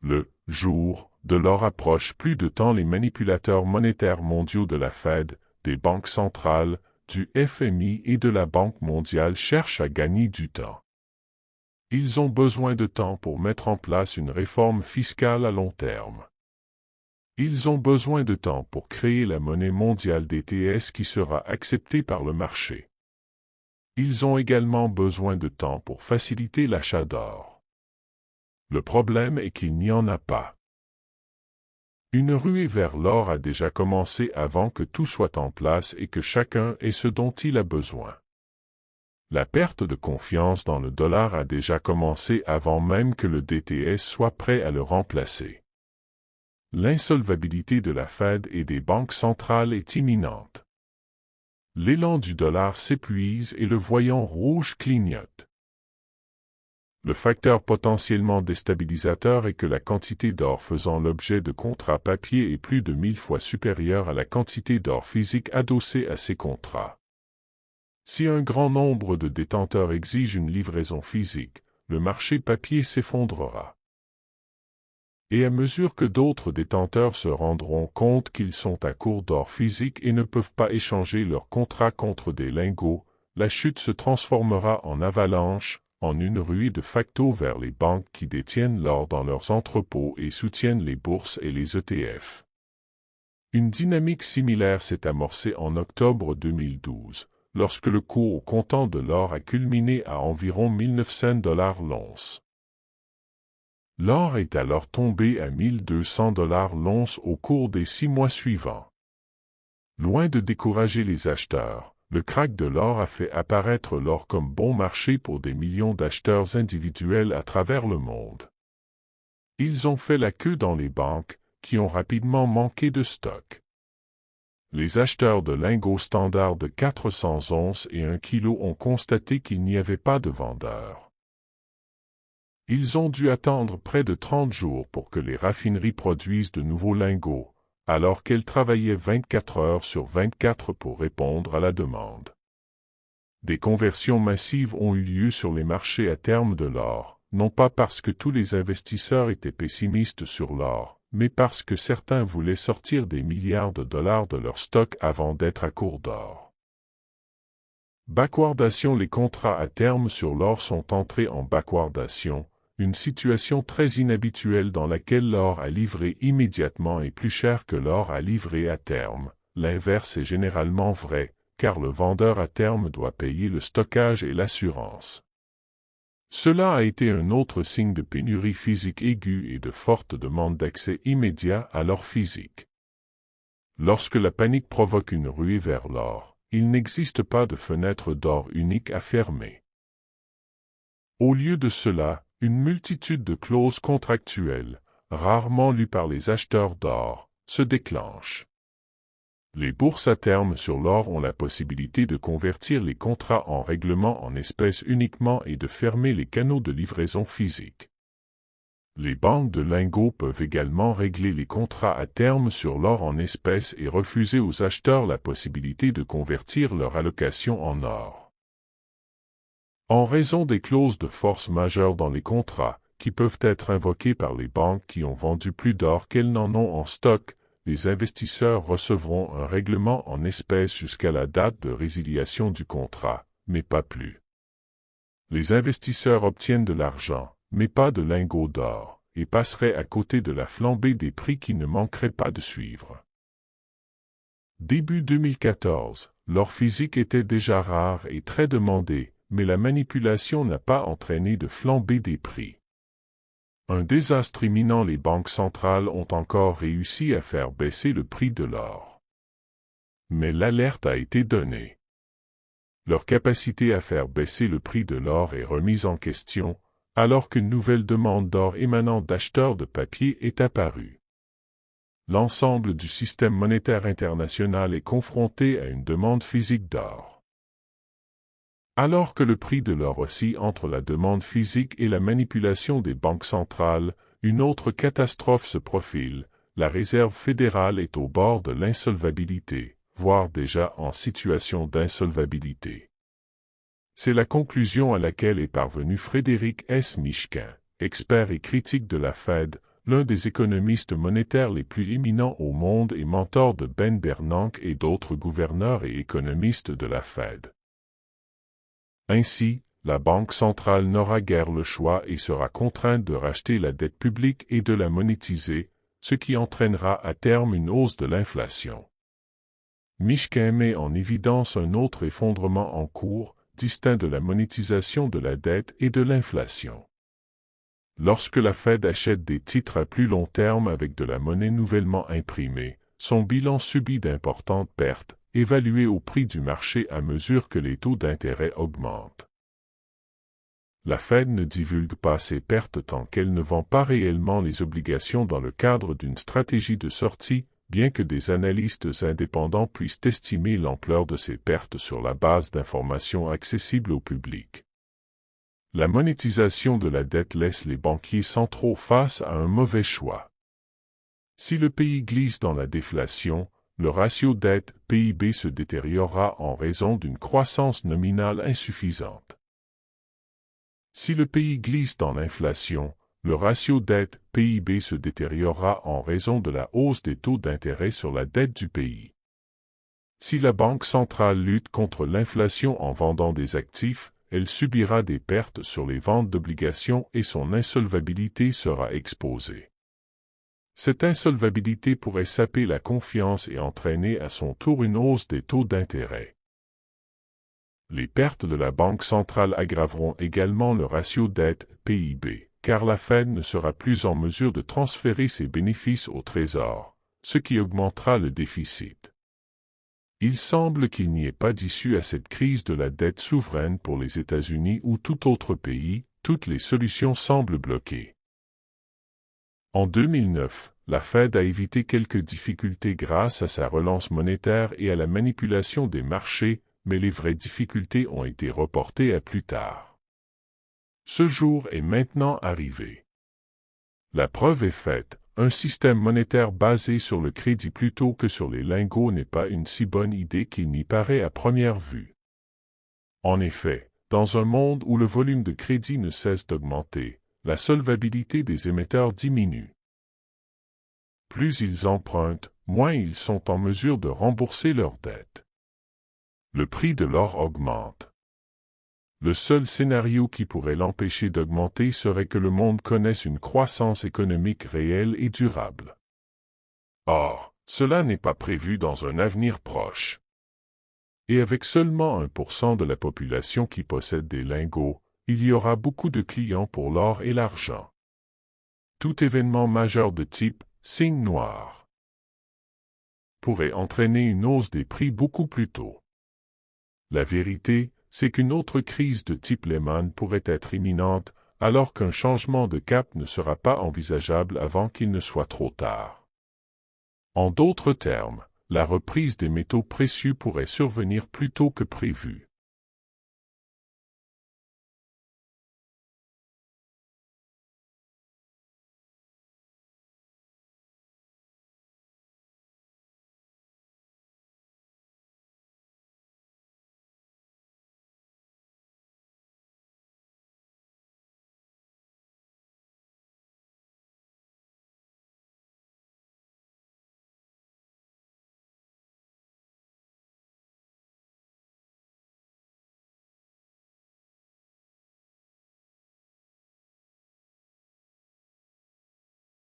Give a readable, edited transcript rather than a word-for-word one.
Le jour de l'or approche. Plus de temps, les manipulateurs monétaires mondiaux de la Fed, des banques centrales, du FMI et de la Banque mondiale cherchent à gagner du temps. Ils ont besoin de temps pour mettre en place une réforme fiscale à long terme. Ils ont besoin de temps pour créer la monnaie mondiale DTS qui sera acceptée par le marché. Ils ont également besoin de temps pour faciliter l'achat d'or. Le problème est qu'il n'y en a pas. Une ruée vers l'or a déjà commencé avant que tout soit en place et que chacun ait ce dont il a besoin. La perte de confiance dans le dollar a déjà commencé avant même que le DTS soit prêt à le remplacer. L'insolvabilité de la Fed et des banques centrales est imminente. L'élan du dollar s'épuise et le voyant rouge clignote. Le facteur potentiellement déstabilisateur est que la quantité d'or faisant l'objet de contrats papier est plus de 1000 fois supérieure à la quantité d'or physique adossée à ces contrats. Si un grand nombre de détenteurs exigent une livraison physique, le marché papier s'effondrera. Et à mesure que d'autres détenteurs se rendront compte qu'ils sont à court d'or physique et ne peuvent pas échanger leurs contrats contre des lingots, la chute se transformera en avalanche, en une ruée de facto vers les banques qui détiennent l'or dans leurs entrepôts et soutiennent les bourses et les ETF. Une dynamique similaire s'est amorcée en octobre 2012, lorsque le cours au comptant de l'or a culminé à environ 1900 $ l'once. L'or est alors tombé à 1200 $ l'once au cours des 6 mois suivants. Loin de décourager les acheteurs, le krach de l'or a fait apparaître l'or comme bon marché pour des millions d'acheteurs individuels à travers le monde. Ils ont fait la queue dans les banques, qui ont rapidement manqué de stock. Les acheteurs de lingots standards de 400 onces et 1 kg ont constaté qu'il n'y avait pas de vendeurs. Ils ont dû attendre près de 30 jours pour que les raffineries produisent de nouveaux lingots, alors qu'elles travaillaient 24 heures sur 24 pour répondre à la demande. Des conversions massives ont eu lieu sur les marchés à terme de l'or, non pas parce que tous les investisseurs étaient pessimistes sur l'or, mais parce que certains voulaient sortir des milliards de dollars de leur stock avant d'être à court d'or. Backwardation. Les contrats à terme sur l'or sont entrés en backwardation, une situation très inhabituelle dans laquelle l'or à livrer immédiatement est plus cher que l'or à livrer à terme. L'inverse est généralement vrai, car le vendeur à terme doit payer le stockage et l'assurance. Cela a été un autre signe de pénurie physique aiguë et de forte demande d'accès immédiat à l'or physique. Lorsque la panique provoque une ruée vers l'or, il n'existe pas de fenêtre d'or unique à fermer. Au lieu de cela, une multitude de clauses contractuelles, rarement lues par les acheteurs d'or, se déclenchent. Les bourses à terme sur l'or ont la possibilité de convertir les contrats en règlements en espèces uniquement et de fermer les canaux de livraison physique. Les banques de lingots peuvent également régler les contrats à terme sur l'or en espèces et refuser aux acheteurs la possibilité de convertir leur allocation en or. En raison des clauses de force majeure dans les contrats, qui peuvent être invoquées par les banques qui ont vendu plus d'or qu'elles n'en ont en stock, les investisseurs recevront un règlement en espèces jusqu'à la date de résiliation du contrat, mais pas plus. Les investisseurs obtiennent de l'argent, mais pas de lingots d'or, et passeraient à côté de la flambée des prix qui ne manquerait pas de suivre. Début 2014, l'or physique était déjà rare et très demandé, mais la manipulation n'a pas entraîné de flambée des prix. Un désastre imminent. Les banques centrales ont encore réussi à faire baisser le prix de l'or. Mais l'alerte a été donnée. Leur capacité à faire baisser le prix de l'or est remise en question, alors qu'une nouvelle demande d'or émanant d'acheteurs de papier est apparue. L'ensemble du système monétaire international est confronté à une demande physique d'or. Alors que le prix de l'or oscille entre la demande physique et la manipulation des banques centrales, une autre catastrophe se profile. La Réserve fédérale est au bord de l'insolvabilité, voire déjà en situation d'insolvabilité. C'est la conclusion à laquelle est parvenu Frédéric S. Mishkin, expert et critique de la Fed, l'un des économistes monétaires les plus éminents au monde et mentor de Ben Bernanke et d'autres gouverneurs et économistes de la Fed. Ainsi, la Banque centrale n'aura guère le choix et sera contrainte de racheter la dette publique et de la monétiser, ce qui entraînera à terme une hausse de l'inflation. Mishkin met en évidence un autre effondrement en cours, distinct de la monétisation de la dette et de l'inflation. Lorsque la Fed achète des titres à plus long terme avec de la monnaie nouvellement imprimée, son bilan subit d'importantes pertes, évaluées au prix du marché à mesure que les taux d'intérêt augmentent. La Fed ne divulgue pas ces pertes tant qu'elle ne vend pas réellement les obligations dans le cadre d'une stratégie de sortie, bien que des analystes indépendants puissent estimer l'ampleur de ces pertes sur la base d'informations accessibles au public. La monétisation de la dette laisse les banquiers centraux face à un mauvais choix. Si le pays glisse dans la déflation, le ratio dette-PIB se détériorera en raison d'une croissance nominale insuffisante. Si le pays glisse dans l'inflation, le ratio dette-PIB se détériorera en raison de la hausse des taux d'intérêt sur la dette du pays. Si la Banque centrale lutte contre l'inflation en vendant des actifs, elle subira des pertes sur les ventes d'obligations et son insolvabilité sera exposée. Cette insolvabilité pourrait saper la confiance et entraîner à son tour une hausse des taux d'intérêt. Les pertes de la Banque centrale aggraveront également le ratio dette-PIB, car la Fed ne sera plus en mesure de transférer ses bénéfices au Trésor, ce qui augmentera le déficit. Il semble qu'il n'y ait pas d'issue à cette crise de la dette souveraine pour les États-Unis ou tout autre pays, toutes les solutions semblent bloquées. En 2009, la Fed a évité quelques difficultés grâce à sa relance monétaire et à la manipulation des marchés, mais les vraies difficultés ont été reportées à plus tard. Ce jour est maintenant arrivé. La preuve est faite. Un système monétaire basé sur le crédit plutôt que sur les lingots n'est pas une si bonne idée qu'il n'y paraît à première vue. En effet, dans un monde où le volume de crédit ne cesse d'augmenter, la solvabilité des émetteurs diminue. Plus ils empruntent, moins ils sont en mesure de rembourser leurs dettes. Le prix de l'or augmente. Le seul scénario qui pourrait l'empêcher d'augmenter serait que le monde connaisse une croissance économique réelle et durable. Or, cela n'est pas prévu dans un avenir proche. Et avec seulement 1% de la population qui possède des lingots, il y aura beaucoup de clients pour l'or et l'argent. Tout événement majeur de type signe noir pourrait entraîner une hausse des prix beaucoup plus tôt. La vérité, c'est qu'une autre crise de type Lehman pourrait être imminente, alors qu'un changement de cap ne sera pas envisageable avant qu'il ne soit trop tard. En d'autres termes, la reprise des métaux précieux pourrait survenir plus tôt que prévu.